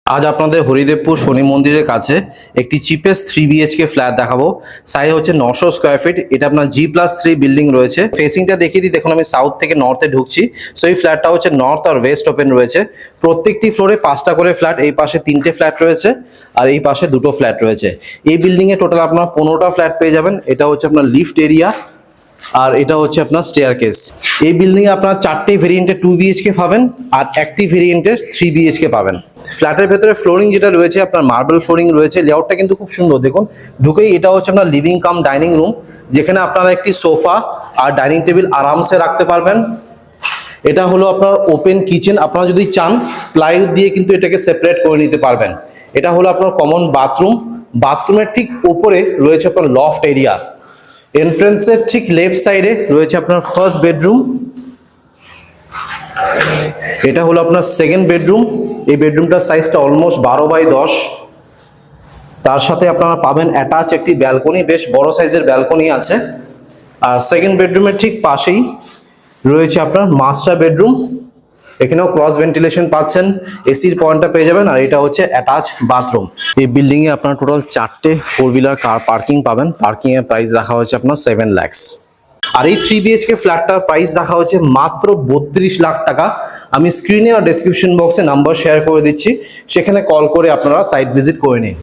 আজ আপনাদের হরিদেবপুর শনি মন্দিরের কাছে একটি চিপেস্ট 3 BHK ফ্ল্যাট দেখাবো। সাইজ হচ্ছে 900 স্কোয়ার ফিট। এটা আপনার G+3 বিল্ডিং রয়েছে। ফেসিংটা দেখিয়ে দিই, দেখুন আমি সাউথ থেকে নর্থে ঢুকছি। সো এই ফ্ল্যাটটা হচ্ছে নর্থ আর ওয়েস্ট ওপেন রয়েছে। প্রত্যেকটি ফ্লোরে 5টা করে ফ্ল্যাট, এই পাশে 3টে ফ্ল্যাট রয়েছে আর এই পাশে 2টো ফ্ল্যাট রয়েছে। এই বিল্ডিং এ টোটাল আপনার 15টা ফ্ল্যাট পেয়ে যাবেন। এটা হচ্ছে আপনার লিফট এরিয়া আর এটা হচ্ছে আপনার স্টেয়ারকেস। এই বিল্ডিং এ আপনার 4টে ভেরিয়েন্টের 2 BHK পাবেন আর একটি ভেরিয়েন্টের 3 BHK পাবেন। ফ্ল্যাটের ভেতরে ফ্লোরিং যেটা রয়েছে আপনার মার্বেল ফ্লোরিং রয়েছে। লেআউটটা কিন্তু খুব সুন্দর, দেখুন ঢুকেই এটা হচ্ছে আপনার লিভিং কাম ডাইনিং রুম, যেখানে আপনারা একটি সোফা আর ডাইনিং টেবিল আরামসে রাখতে পারবেন। এটা হলো আপনার ওপেন কিচেন, আপনারা যদি চান প্লাইউড দিয়ে কিন্তু এটাকে সেপারেট করে নিতে পারবেন। এটা হলো আপনার কমন বাথরুম। বাথরুমের ঠিক উপরে রয়েছে আপনার লফট এরিয়া। এন্ট্রান্সের ঠিক লেফট সাইডে রয়েছে আপনার ফার্স্ট বেডরুম। এটা হলো আপনার সেকেন্ড বেডরুম। এই বেডরুমটার সাইজটা অলমোস্ট 12x10। তার সাথে আপনারা পাবেন অ্যাটাচ একটি ব্যালকনি, বেশ বড় সাইজের ব্যালকনি আছে। আর সেকেন্ড বেডরুমের ঠিক পাশেই রয়েছে আপনার মাস্টার বেডরুম। এখানেও ক্রস ভেন্টিলেশন পাচ্ছেন, এসির পয়েন্টটা পেয়ে যাবেন আর এটা হচ্ছে অ্যাটাচ বাথরুম। এই বিল্ডিং এ আপনার টোটাল 4টে 4 হুইলার কার পার্কিং পাবেন। পার্কিং এর প্রাইস রাখা হচ্ছে আপনার 7 লাখ। আর এই 3 BHK ফ্ল্যাটটার প্রাইস রাখা হচ্ছে মাত্র 32 লাখ টাকা। আমি স্ক্রিনে আর ডেসক্রিপশন বক্সে নাম্বার শেয়ার করে দিচ্ছি, সেখানে কল করে আপনারা সাইট ভিজিট করে নিন।